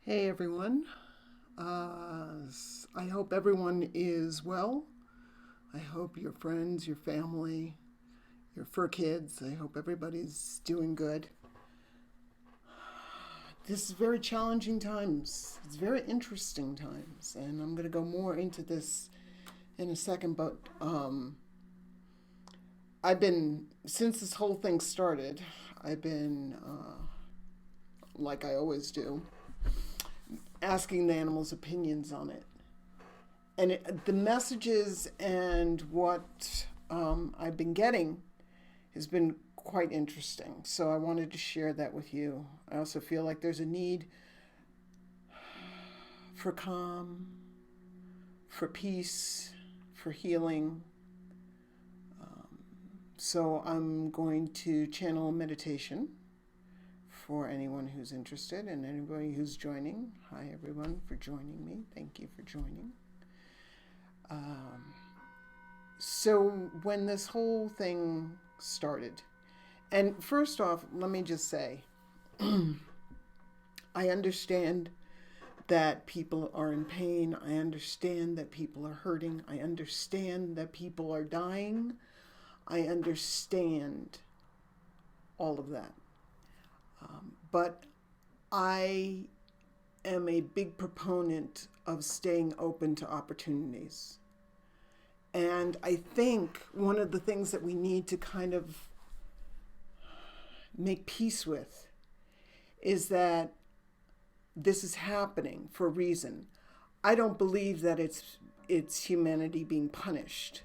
Hey everyone. I hope everyone is well. I hope your friends, your family, your fur kids, I hope everybody's doing good. This is very challenging times. It's very interesting times, and I'm going to go more into this in a second. But I've been, since this whole thing started, I've been, like I always do, asking the animals' opinions on it. And the messages and what I've been getting has been quite interesting. So I wanted to share that with you. I also feel like there's a need for calm, for peace, for healing. So I'm going to channel meditation for anyone who's interested and anybody who's joining. Hi, everyone, for joining me. Thank you for joining. So when this whole thing started, and first off, let me just say, I understand that people are in pain. I understand that people are hurting. I understand that people are dying. I understand all of that. But I am a big proponent of staying open to opportunities. And I think one of the things that we need to kind of make peace with is that this is happening for a reason. I don't believe that it's humanity being punished.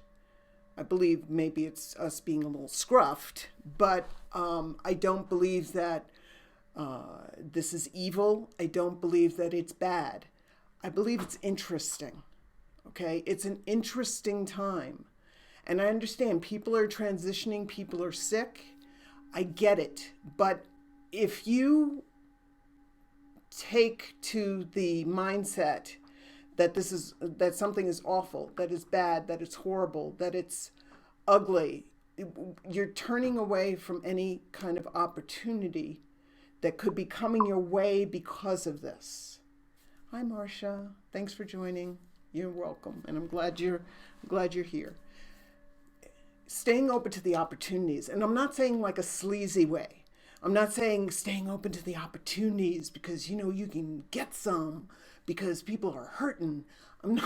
I believe maybe it's us being a little scruffed, but I don't believe that this is evil. I don't believe that it's bad. I believe it's interesting. Okay, it's an interesting time. And I understand people are transitioning, people are sick. I get it. But if you take to the mindset that that something is awful, that is bad, that it's horrible, that it's ugly, you're turning away from any kind of opportunity that could be coming your way because of this. Hi, Marcia. Thanks for joining. You're welcome, and I'm glad you're here. Staying open to the opportunities, and I'm not saying like a sleazy way. I'm not saying staying open to the opportunities because you can get some because people are hurting. I'm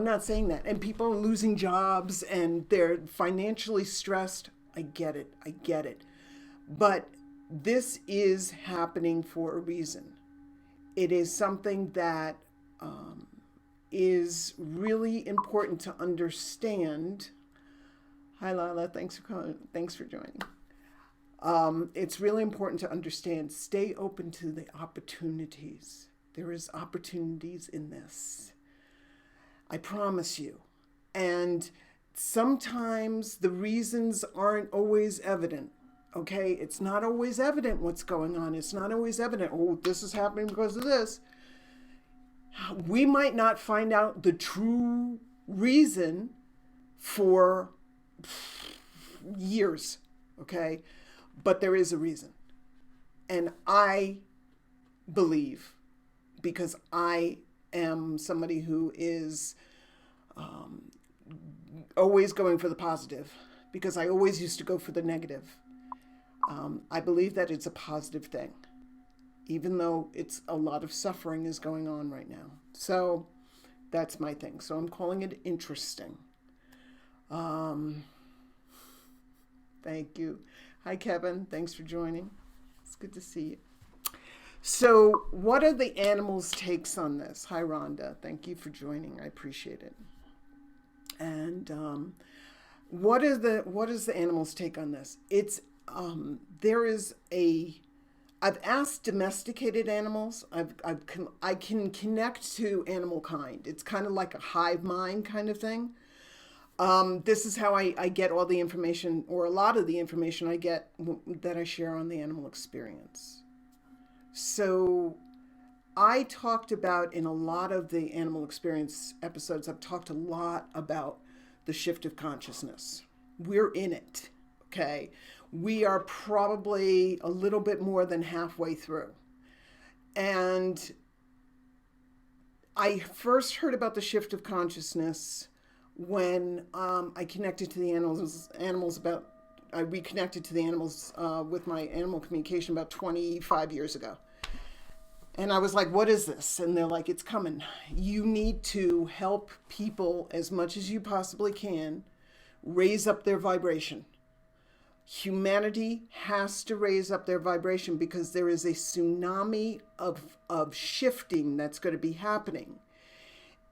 not saying that. And people are losing jobs and they're financially stressed. I get it. I get it. But this is happening for a reason. It is something that is really important to understand. Hi, Lila. Thanks for calling. Thanks for joining. It's really important to understand. Stay open to the opportunities. There is opportunities in this. I promise you. And sometimes the reasons aren't always evident. Okay, it's not always evident what's going on. It's not always evident, oh, this is happening because of this. We might not find out the true reason for years, okay? But there is a reason. And I believe, because I am somebody who is always going for the positive, because I always used to go for the negative. I believe that it's a positive thing, even though it's a lot of suffering is going on right now. So that's my thing. So I'm calling it interesting. Thank you. Hi, Kevin. Thanks for joining. It's good to see you. So what are the animals' takes on this? Hi, Rhonda. Thank you for joining. I appreciate it. And what is the animals' take on this? It's I've asked domesticated animals. I can connect to animal kind. It's kind of like a hive mind kind of thing. This is how I get all the information, or a lot of the information I get that I share on the animal experience. So I talked about, in a lot of the animal experience episodes, I've talked a lot about the shift of consciousness. We're in it, okay? We are probably a little bit more than halfway through. And I first heard about the shift of consciousness when I connected to the animals about, I reconnected to the animals with my animal communication about 25 years ago. And I was like, what is this? And they're like, it's coming. You need to help people as much as you possibly can raise up their vibration. Humanity has to raise up their vibration because there is a tsunami of shifting that's going to be happening.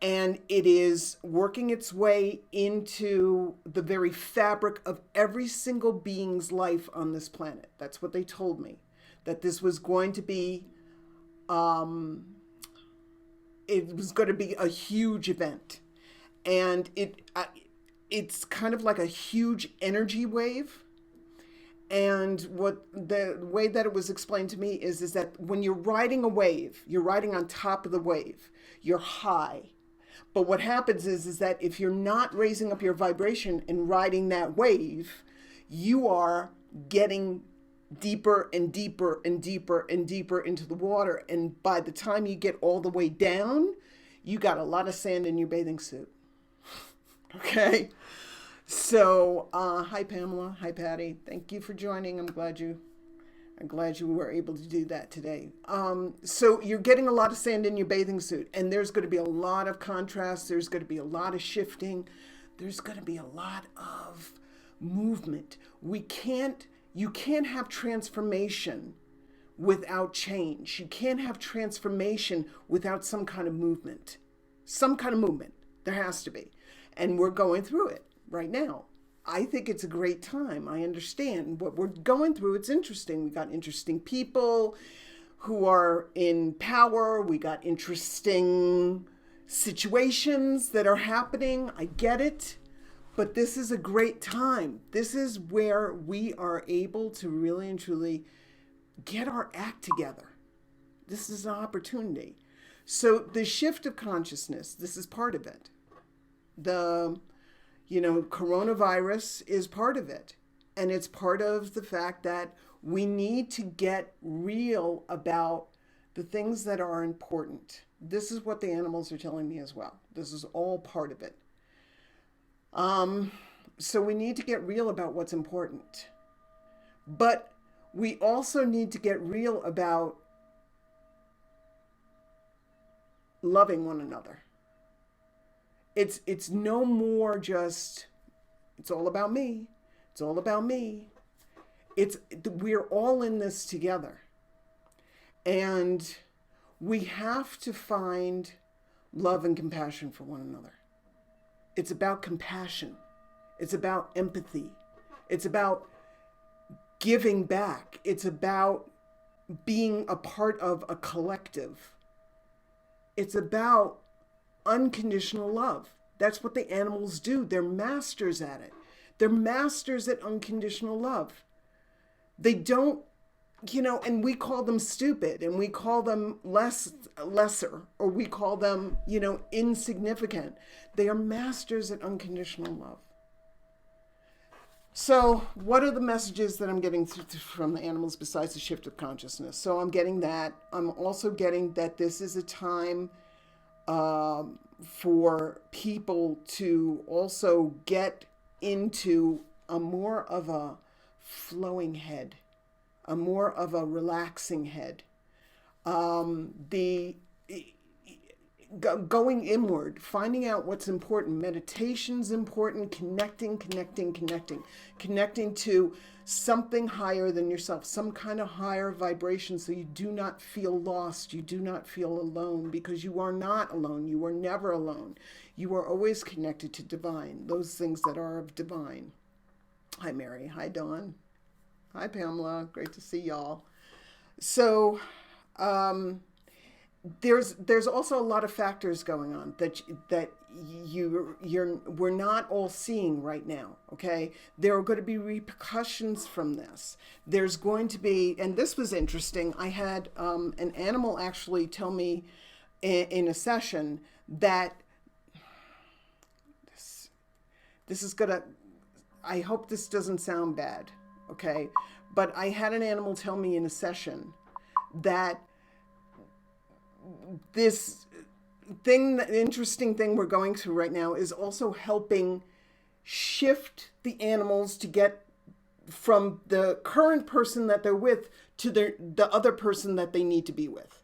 And it is working its way into the very fabric of every single being's life on this planet. That's what they told me, that this was going to be, it was going to be a huge event. And it's kind of like a huge energy wave. And what the way that it was explained to me is that when you're riding a wave, you're riding on top of the wave, you're high. But what happens is that if you're not raising up your vibration and riding that wave, you are getting deeper and deeper and deeper and deeper into the water. And by the time you get all the way down, you got a lot of sand in your bathing suit. Okay? So, hi Pamela, hi Patty. Thank you for joining. I'm glad you were able to do that today. So you're getting a lot of sand in your bathing suit, and there's going to be a lot of contrast. There's going to be a lot of shifting. There's going to be a lot of movement. You can't have transformation without change. You can't have transformation without some kind of movement. Some kind of movement. There has to be. And we're going through it right now. I think it's a great time. I understand what we're going through. It's interesting. We got interesting people who are in power. We got interesting situations that are happening. I get it. But this is a great time. This is where we are able to really and truly get our act together. This is an opportunity. So the shift of consciousness, this is part of it. Coronavirus is part of it. And it's part of the fact that we need to get real about the things that are important. This is what the animals are telling me as well. This is all part of it. So we need to get real about what's important. But we also need to get real about loving one another. It's no more just, it's all about me. It's all about me. We're all in this together. And we have to find love and compassion for one another. It's about compassion. It's about empathy. It's about giving back. It's about being a part of a collective. It's about unconditional love. That's what the animals do. They're masters at it. They're masters at unconditional love. They don't, and we call them stupid, and we call them lesser, or we call them, insignificant. They are masters at unconditional love. So what are the messages that I'm getting from the animals besides the shift of consciousness? So I'm getting that. I'm also getting that this is a time for people to also get into a more of a flowing head, a more of a relaxing head. Going inward, finding out what's important. Meditation's important, connecting to something higher than yourself, some kind of higher vibration, so you do not feel lost, you do not feel alone, because you are not alone. You are never alone. You are always connected to divine, those things that are of divine. Hi Mary, hi Dawn, hi Pamela, great to see y'all. So there's also a lot of factors going on that we're not all seeing right now. Okay, there are going to be repercussions from this. There's going to be, and this was interesting. I had an animal actually tell me in a session that this is gonna. I hope this doesn't sound bad. Okay, but I had an animal tell me in a session that this interesting thing we're going through right now is also helping shift the animals to get from the current person that they're with to the other person that they need to be with.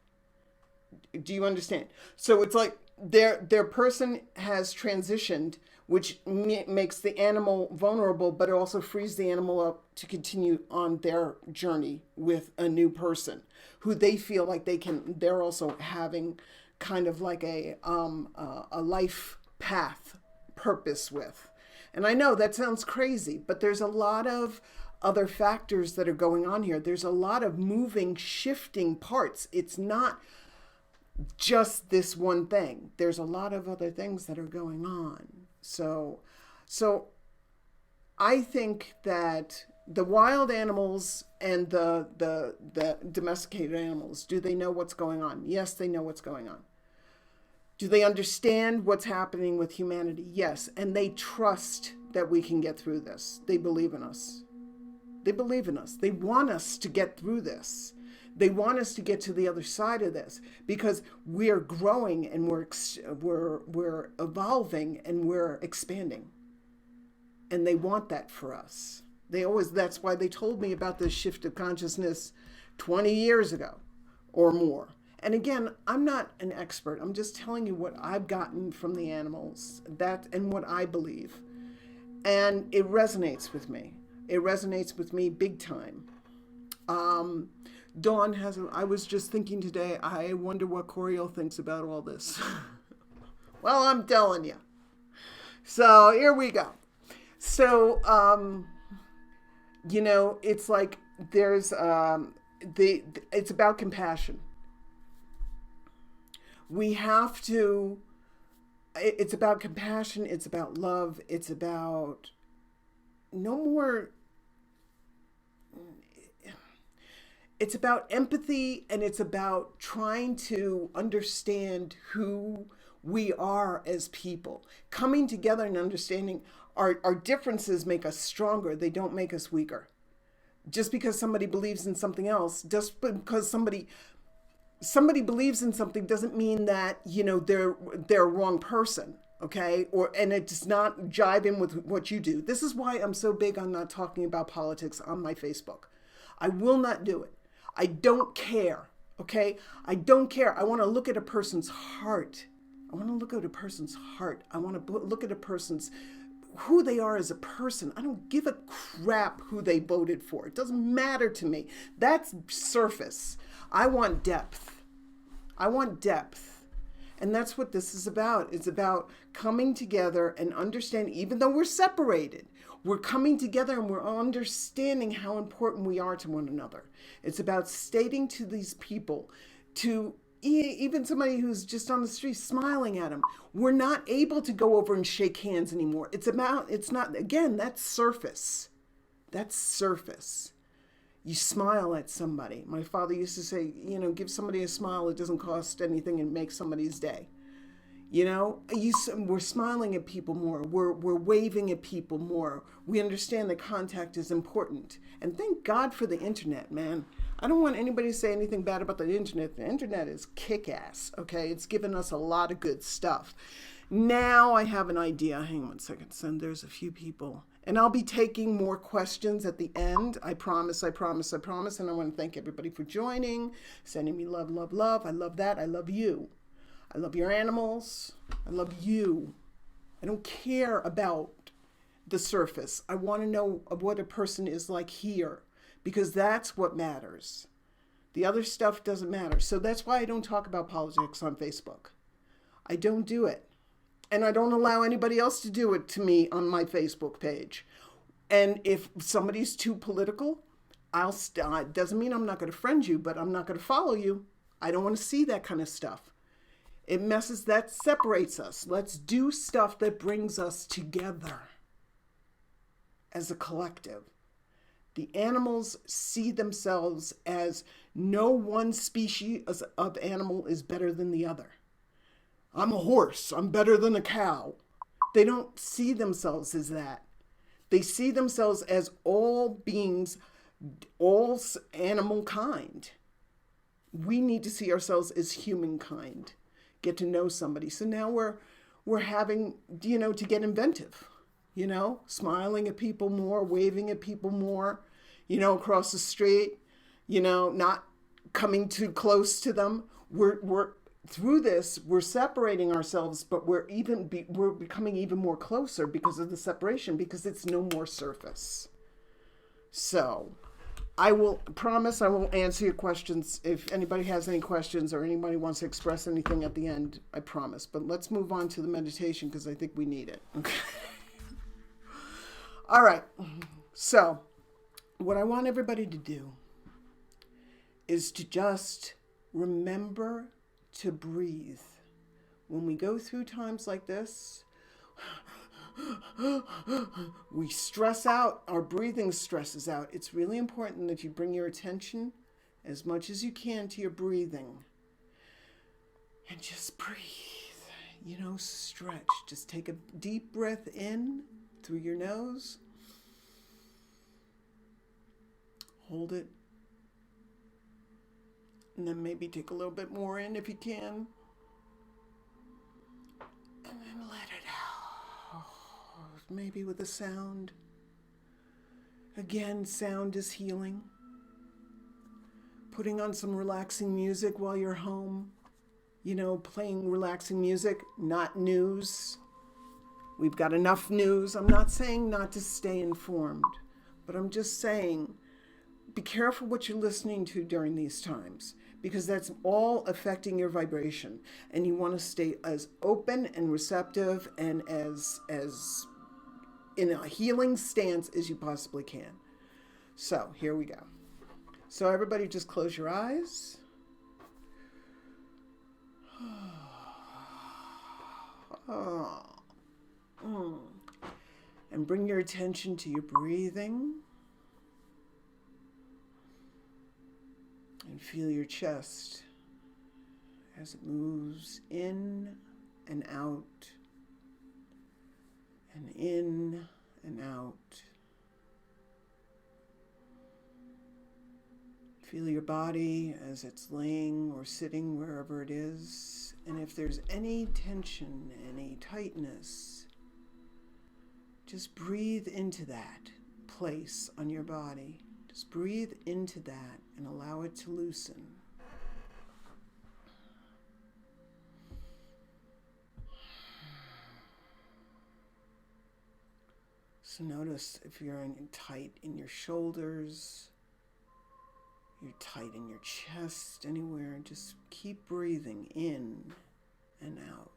Do you understand? So it's like their person has transitioned, which makes the animal vulnerable, but it also frees the animal up to continue on their journey with a new person who they feel like they're also having kind of like a life path purpose with. And I know that sounds crazy, but there's a lot of other factors that are going on here. There's a lot of moving, shifting parts. It's not just this one thing. There's a lot of other things that are going on. So I think that the wild animals and the domesticated animals, do they know what's going on? Yes, they know what's going on. Do they understand what's happening with humanity? Yes, and they trust that we can get through this. They believe in us. They believe in us. They want us to get through this. They want us to get to the other side of this because we're growing and we're evolving and we're expanding. And they want that for us. That's why they told me about this shift of consciousness 20 years ago or more. And again, I'm not an expert. I'm just telling you what I've gotten from the animals, and what I believe. And it resonates with me. It resonates with me big time. Dawn I was just thinking today, I wonder what Coriel thinks about all this. Well, I'm telling you. So here we go. So, it's like there's, it's about compassion. It's about compassion. It's about love. It's about it's about empathy, and it's about trying to understand who we are as people. Coming together and understanding our differences make us stronger. They don't make us weaker. Just because somebody believes in something else, just because somebody believes in something doesn't mean that, they're a wrong person. Okay. And it does not jive in with what you do. This is why I'm so big on not talking about politics on my Facebook. I will not do it. I don't care. Okay. I don't care. I want to look at a person's heart. I want to look at a person's heart. I want to look at a person's who they are as a person. I don't give a crap who they voted for. It doesn't matter to me. That's surface. I want depth. I want depth. And that's what this is about. It's about coming together and understanding, even though we're separated, we're coming together and we're understanding how important we are to one another. It's about stating to these people, to even somebody who's just on the street, smiling at them. We're not able to go over and shake hands anymore. That's surface. That's surface. You smile at somebody. My father used to say, give somebody a smile. It doesn't cost anything and makes somebody's day. We're smiling at people more. We're waving at people more. We understand that contact is important. And thank God for the internet, man. I don't want anybody to say anything bad about the internet. The internet is kick-ass, okay? It's given us a lot of good stuff. Now I have an idea. Hang on 1 second, son. There's a few people. And I'll be taking more questions at the end. I promise. And I want to thank everybody for joining, sending me love, love, love. I love that. I love you. I love your animals. I love you. I don't care about the surface. I want to know what a person is like here, because that's what matters. The other stuff doesn't matter. So that's why I don't talk about politics on Facebook. I don't do it. And I don't allow anybody else to do it to me on my Facebook page. And if somebody's too political, it doesn't mean I'm not going to friend you, but I'm not going to follow you. I don't want to see that kind of stuff. That separates us. Let's do stuff that brings us together as a collective. The animals see themselves as no one species of animal is better than the other. I'm a horse. I'm better than a cow. They don't see themselves as that. They see themselves as all beings, all animal kind. We need to see ourselves as humankind. get to know somebody. So now we're having, to get inventive, smiling at people more, waving at people more, across the street, not coming too close to them. We're through this, we're separating ourselves, but we're becoming even more closer because of the separation, because it's no more surface. So I will promise I won't answer your questions. If anybody has any questions or anybody wants to express anything at the end, I promise. But let's move on to the meditation because I think we need it. Okay. All right. So what I want everybody to do is to just remember to breathe. When we go through times like this, we stress out, our breathing stresses out. It's really important that you bring your attention as much as you can to your breathing. And just breathe, stretch. Just take a deep breath in through your nose. Hold it. And then maybe take a little bit more in if you can. And then let it out. Maybe with a sound. Again, sound is healing. Putting on some relaxing music while you're home. Playing relaxing music, not news. We've got enough news. I'm not saying not to stay informed, but I'm just saying be careful what you're listening to during these times, because that's all affecting your vibration. And you want to stay as open and receptive and as in a healing stance as you possibly can. So here we go. So everybody just close your eyes. And bring your attention to your breathing. And feel your chest as it moves in and out, and in and out. Feel your body as it's laying or sitting wherever it is. And if there's any tension, any tightness, just breathe into that place on your body. Just breathe into that and allow it to loosen. So notice if you're tight in your shoulders, you're tight in your chest, anywhere, just keep breathing in and out.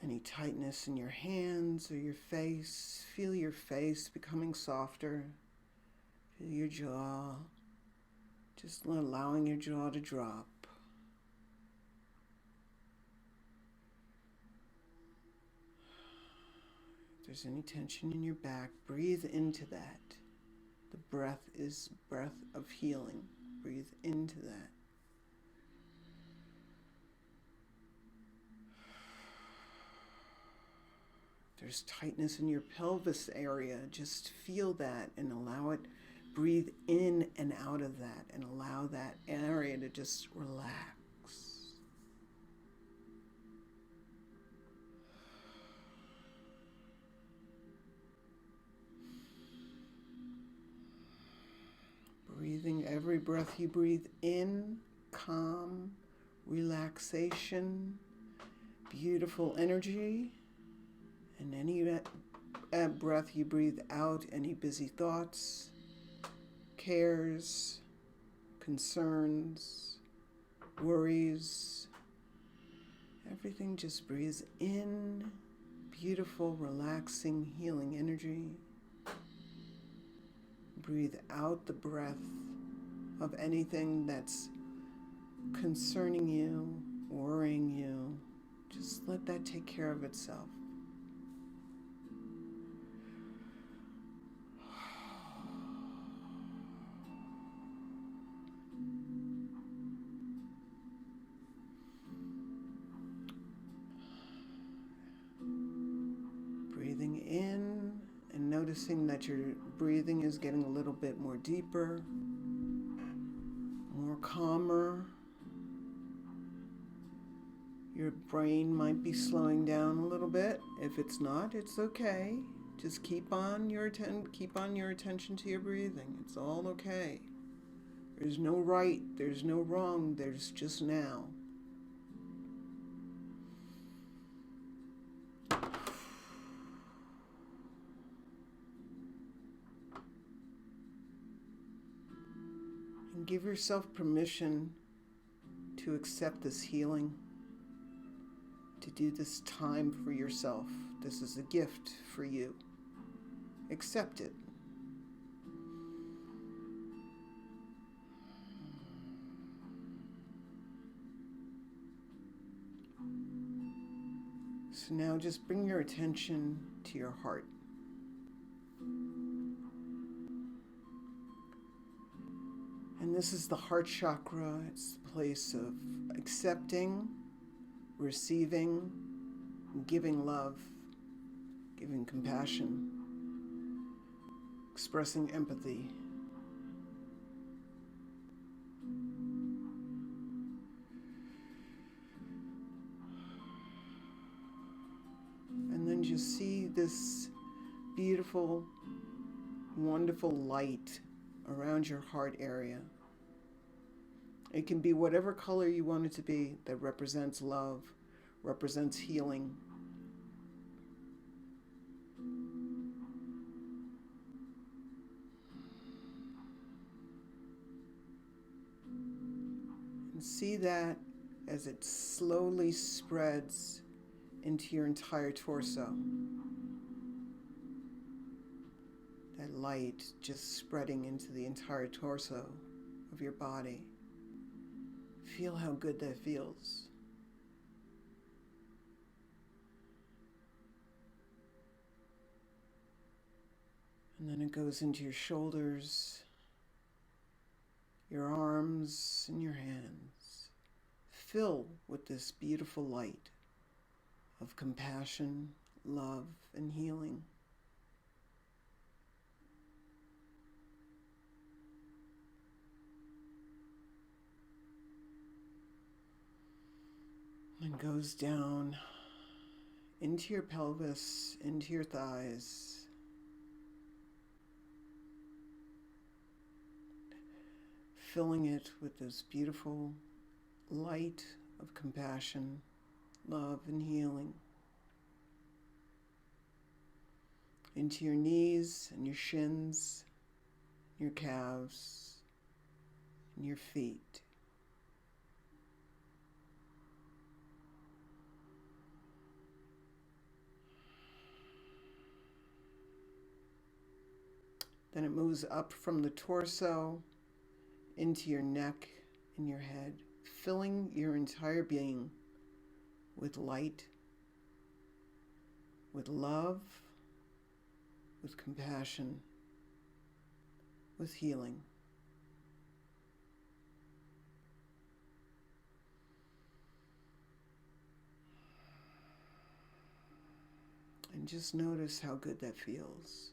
Any tightness in your hands or your face, feel your face becoming softer. Feel your jaw, just allowing your jaw to drop. If there's any tension in your back, breathe into that. The breath is breath of healing. Breathe into that. There's tightness in your pelvis area. Just feel that and allow it. Breathe in and out of that and allow that area to just relax. Breathing every breath you breathe in, calm, relaxation, beautiful energy. And any breath you breathe out, any busy thoughts, cares, concerns, worries, everything just breathes in, beautiful, relaxing, healing energy. Breathe out the breath of anything that's concerning you, worrying you. Just let that take care of itself. Breathing in noticing that your breathing is getting a little bit more deeper, more calmer. Your brain might be slowing down a little bit. If it's not, it's okay. Just keep on your attention to your breathing. It's all okay. There's no right, there's no wrong, there's just now. And give yourself permission to accept this healing, to do this time for yourself. This is a gift for you. Accept it. So now just bring your attention to your heart. And this is the heart chakra. It's the place of accepting, receiving, giving love, giving compassion, expressing empathy. And then just see this beautiful, wonderful light around your heart area. It can be whatever color you want it to be that represents love, represents healing. And see that as it slowly spreads into your entire torso. That light just spreading into the entire torso of your body. Feel how good that feels. And then it goes into your shoulders, your arms, and your hands. Fill with this beautiful light of compassion, love, and healing. And goes down into your pelvis, into your thighs. Filling it with this beautiful light of compassion, love, and healing. Into your knees and your shins, your calves, and your feet. Then it moves up from the torso into your neck and your head, filling your entire being with light, with love, with compassion, with healing. And just notice how good that feels.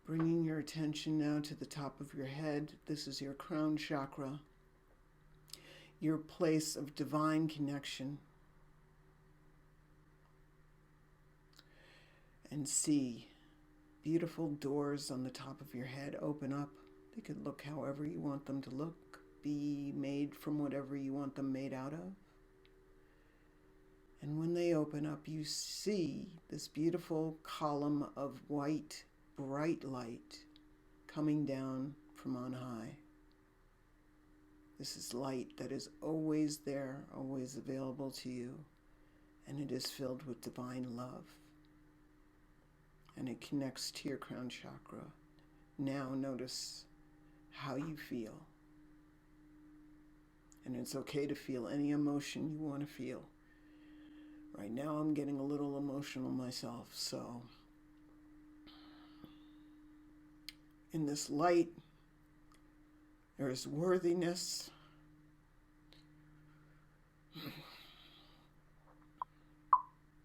Bringing your attention now to the top of your head. This is your crown chakra, your place of divine connection. And see beautiful doors on the top of your head open up. They could look however you want them to look, be made from whatever you want them made out of. And when they open up, you see this beautiful column of white, bright light coming down from on high. This is light that is always there, always available to you, and it is filled with divine love. And it connects to your crown chakra. Now notice how you feel. And it's okay to feel any emotion you want to feel. Right now I'm getting a little emotional myself, so in this light, there is worthiness.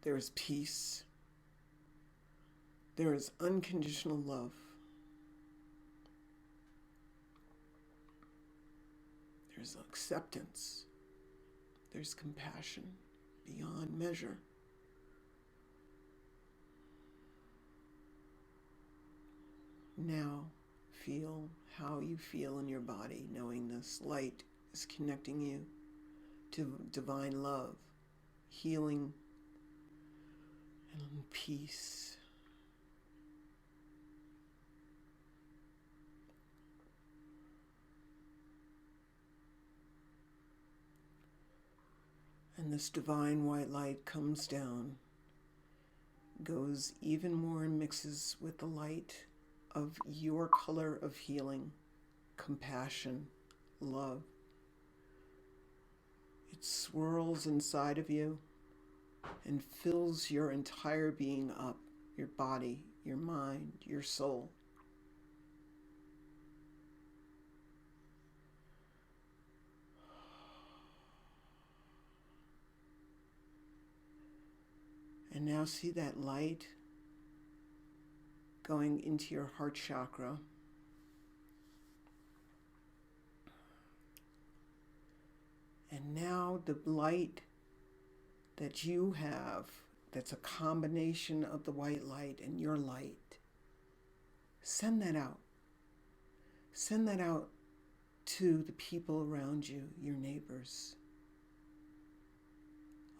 There is peace. There is unconditional love. There's acceptance. There's compassion beyond measure. Now, feel how you feel in your body, knowing this light is connecting you to divine love, healing, and peace. And this divine white light comes down, goes even more and mixes with the light of your color of healing, compassion, love. It swirls inside of you and fills your entire being up, your body, your mind, your soul. And now see that light going into your heart chakra. And now the light that you have, that's a combination of the white light and your light, send that out. Send that out to the people around you, your neighbors.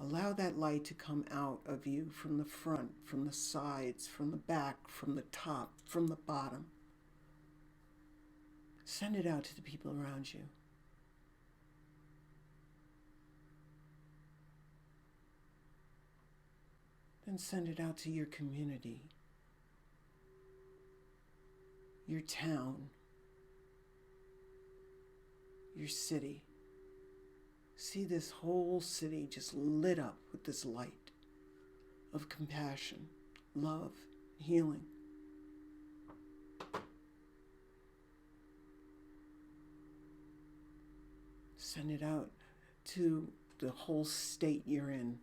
Allow that light to come out of you from the front, from the sides, from the back, from the top, from the bottom. Send it out to the people around you. Then send it out to your community, your town, your city. See this whole city just lit up with this light of compassion, love, healing. Send it out to the whole state you're in,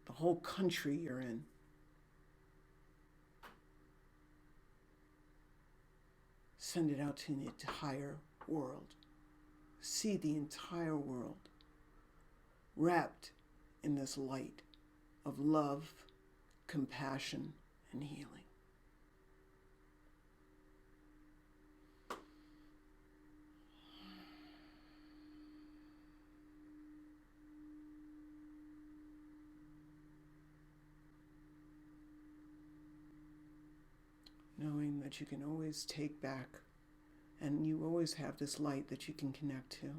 the whole country you're in. Send it out to the entire world. See the entire world wrapped in this light of love, compassion, and healing. Knowing that you can always take back, and you always have this light that you can connect to.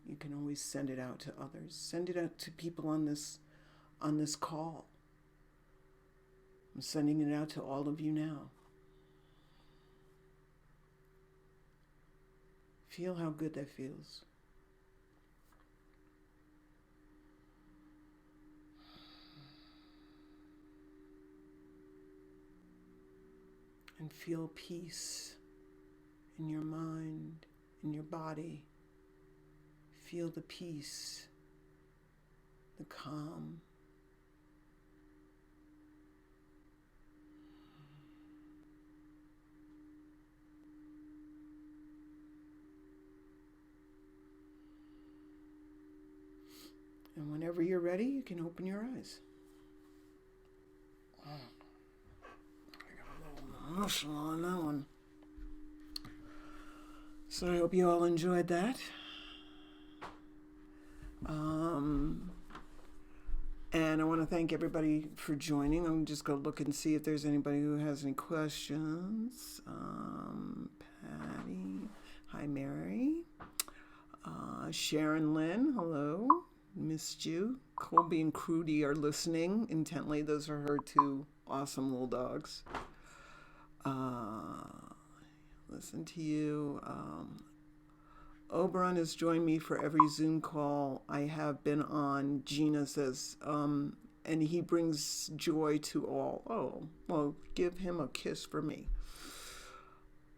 You can always send it out to others. Send it out to people on this call. I'm sending it out to all of you now. Feel how good that feels. And feel peace in your mind, in your body. Feel the peace, the calm. And whenever you're ready, you can open your eyes. I got a little emotional on that one. So I hope you all enjoyed that. And I want to thank everybody for joining. I'm just going to look and see if there's anybody who has any questions. Patty, hi Mary. Sharon Lynn, hello. Missed you. Colby and Crudy are listening intently. Those are her two awesome little dogs. Listen to you. Oberon has joined me for every Zoom call I have been on, Gina says, and he brings joy to all. Oh, well, give him a kiss for me.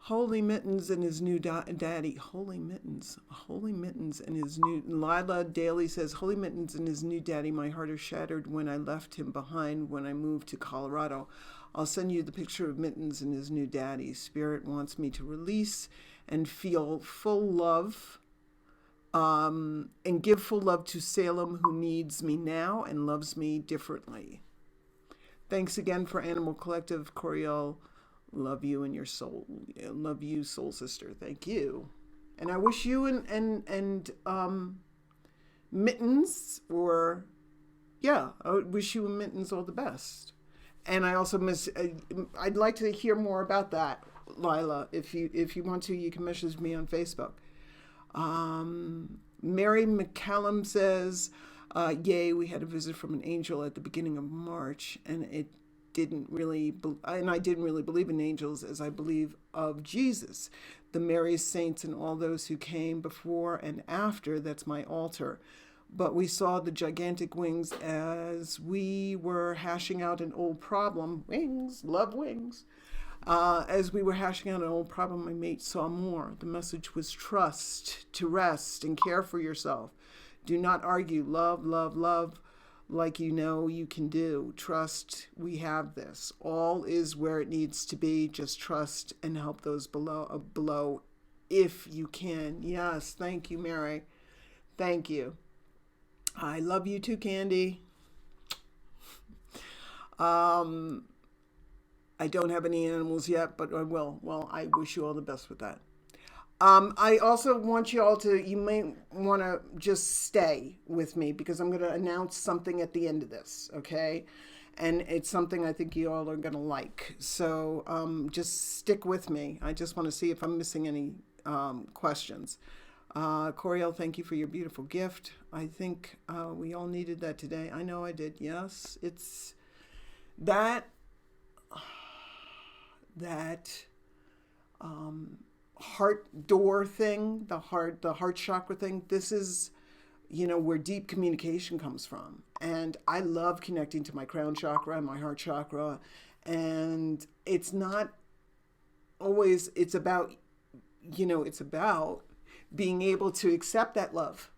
Holy Mittens and his new daddy. Holy Mittens. Holy Mittens and his new... Lila Daly says, Holy Mittens and his new daddy. My heart is shattered when I left him behind when I moved to Colorado. I'll send you the picture of Mittens and his new daddy. Spirit wants me to release and feel full love and give full love to Salem, who needs me now and loves me differently. Thanks again for Animal Collective, Coriel. Love you and your soul. Love you, soul sister. Thank you. And I wish you and Mittens, or yeah, I wish you and Mittens all the best. And I also I'd like to hear more about that, Lila. If you want to, you can message me on Facebook. Mary McCallum says, yay, we had a visit from an angel at the beginning of March, and I didn't really believe in angels as I believe of Jesus, the Mary's saints and all those who came before and after. That's my altar. But we saw the gigantic wings as we were hashing out an old problem. Wings, love wings. As we were hashing out an old problem, my mate saw more. The message was trust, to rest and care for yourself. Do not argue. Love, love, love, like you know you can do. Trust, we have this. All is where it needs to be. Just trust and help those below if you can. Yes, thank you, Mary. Thank you. I love you too, Candy. I don't have any animals yet, but I will. Well, I wish you all the best with that. I also want you all to, you may want to just stay with me because I'm going to announce something at the end of this, okay? And it's something I think you all are going to like. So just stick with me. I just want to see if I'm missing any questions. Coriel, thank you for your beautiful gift. I think we all needed that today. I know I did. Yes, it's that heart door thing, the heart chakra thing. This is, where deep communication comes from. And I love connecting to my crown chakra and my heart chakra. And it's not always, it's about being able to accept that love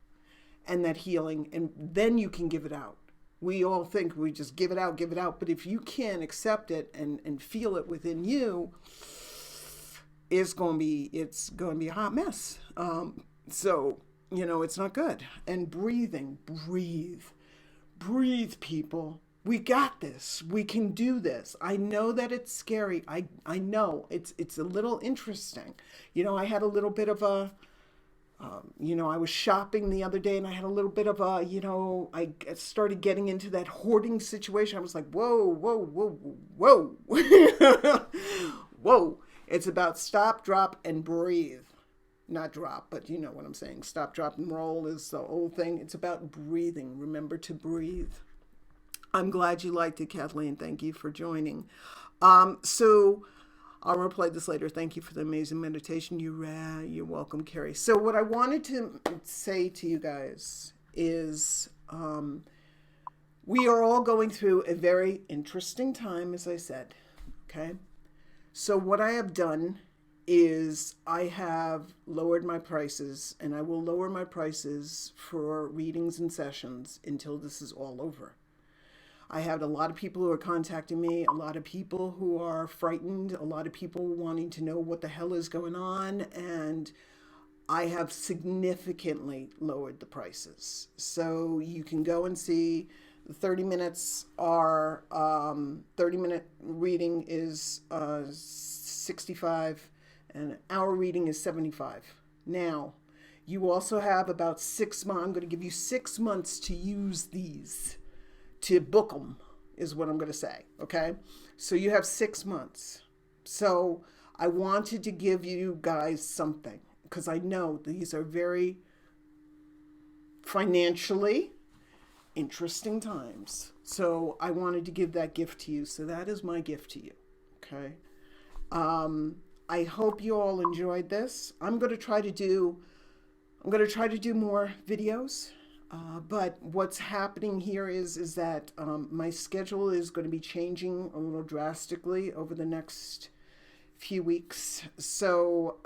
and that healing, and then you can give it out. We all think we just give it out, but if you can accept it and feel it within you, it's going to be a hot mess. So, it's not good. And breathing, breathe, people. We got this. We can do this. I know that it's scary. I know it's a little interesting. I had a little bit of a, I was shopping the other day and I had a little bit of a, I started getting into that hoarding situation. I was like, whoa, whoa. It's about stop, drop, and breathe. Not drop, but you know what I'm saying. Stop, drop, and roll is the old thing. It's about breathing. Remember to breathe. I'm glad you liked it, Kathleen. Thank you for joining. So I'll replay this later. Thank you for the amazing meditation. You're welcome, Carrie. So what I wanted to say to you guys is we are all going through a very interesting time, as I said, okay? So what I have done is I have lowered my prices, and I will lower my prices for readings and sessions until this is all over. I had a lot of people who are contacting me, a lot of people who are frightened, a lot of people wanting to know what the hell is going on, and I have significantly lowered the prices. So you can go and see the 30 minutes are, 30-minute reading is $65, and an hour reading is $75. Now, you also have about 6 months. I'm going to give you 6 months to use these. To book them is what I'm going to say, okay? So you have 6 months. So I wanted to give you guys something because I know these are very financially interesting times. So I wanted to give that gift to you. So that is my gift to you, okay? I hope you all enjoyed this. I'm going to try to do more videos. But what's happening here is that my schedule is going to be changing a little drastically over the next few weeks. So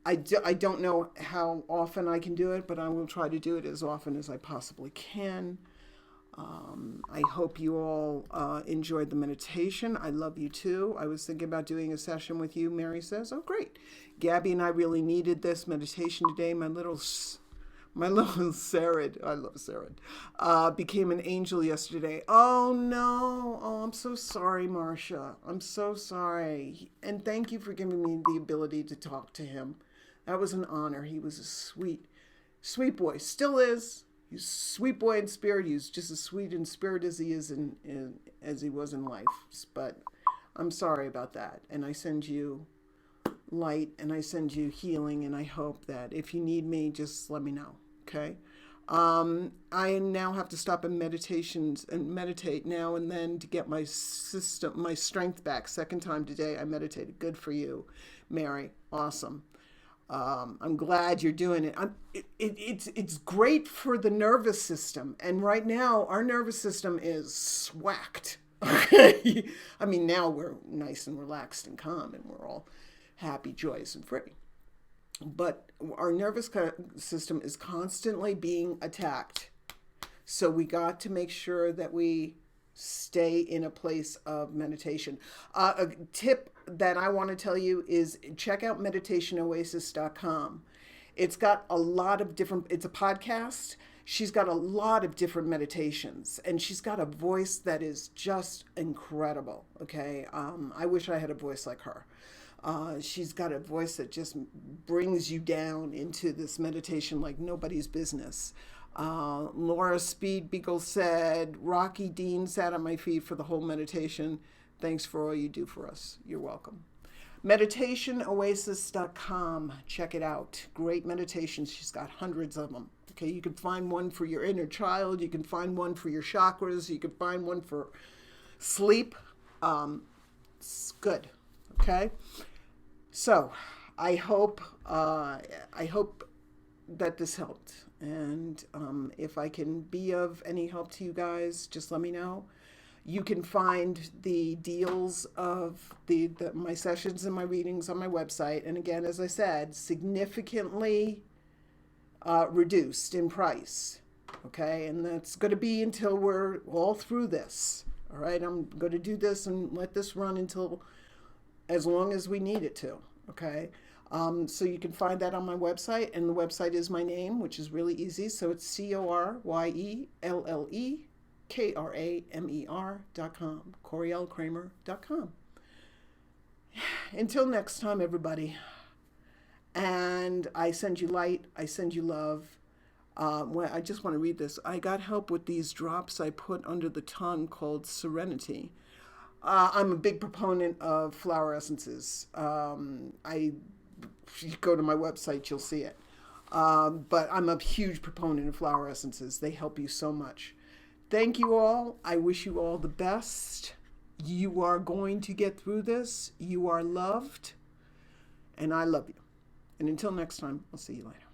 I don't know how often I can do it, but I will try to do it as often as I possibly can. I hope you all enjoyed the meditation. I love you too. I was thinking about doing a session with you. Mary says, "Oh, great. Gabby and I really needed this meditation today. My little Sarah, I love Sarah, became an angel yesterday." Oh no. Oh, I'm so sorry, Marcia. I'm so sorry. And thank you for giving me the ability to talk to him. That was an honor. He was a sweet, sweet boy. Still is. He's a sweet boy in spirit. He's just as sweet in spirit as he is as he was in life. But I'm sorry about that. And I send you light and I send you healing. And I hope that if you need me, just let me know. Okay. I now have to stop in meditations and meditate now and then to get my strength back. Second time today, I meditated. Good for you, Mary. Awesome. I'm glad you're doing it. It's great for the nervous system. And right now, our nervous system is swacked. Okay. I mean, now we're nice and relaxed and calm and we're all happy, joyous, and free. But our nervous system is constantly being attacked. So we got to make sure that we stay in a place of meditation. A tip that I want to tell you is check out meditationoasis.com. It's got a lot of different, it's a podcast. She's got a lot of different meditations and she's got a voice that is just incredible. Okay. I wish I had a voice like her. She's got a voice that just brings you down into this meditation like nobody's business. Laura Speed Beagle said, Rocky Dean sat at my feet for the whole meditation. Thanks for all you do for us. You're welcome. Meditationoasis.com. Check it out. Great meditations. She's got hundreds of them. Okay, you can find one for your inner child. You can find one for your chakras. You can find one for sleep. It's good. Okay. So I hope that this helped. And if I can be of any help to you guys, just let me know. You can find the deals of my sessions and my readings on my website. And again, as I said, significantly reduced in price. Okay, and that's going to be until we're all through this. All right, I'm going to do this and let this run until as long as we need it to. Okay. So you can find that on my website, and the website is my name, which is really easy. So it's CORYELLEKRAMER.com, CorielKramer.com. Until next time, everybody. And I send you light. I send you love. Well, I just want to read this. I got help with these drops I put under the tongue called Serenity. I'm a big proponent of flower essences. If you go to my website, you'll see it. But I'm a huge proponent of flower essences. They help you so much. Thank you all. I wish you all the best. You are going to get through this. You are loved. And I love you. And until next time, I'll see you later.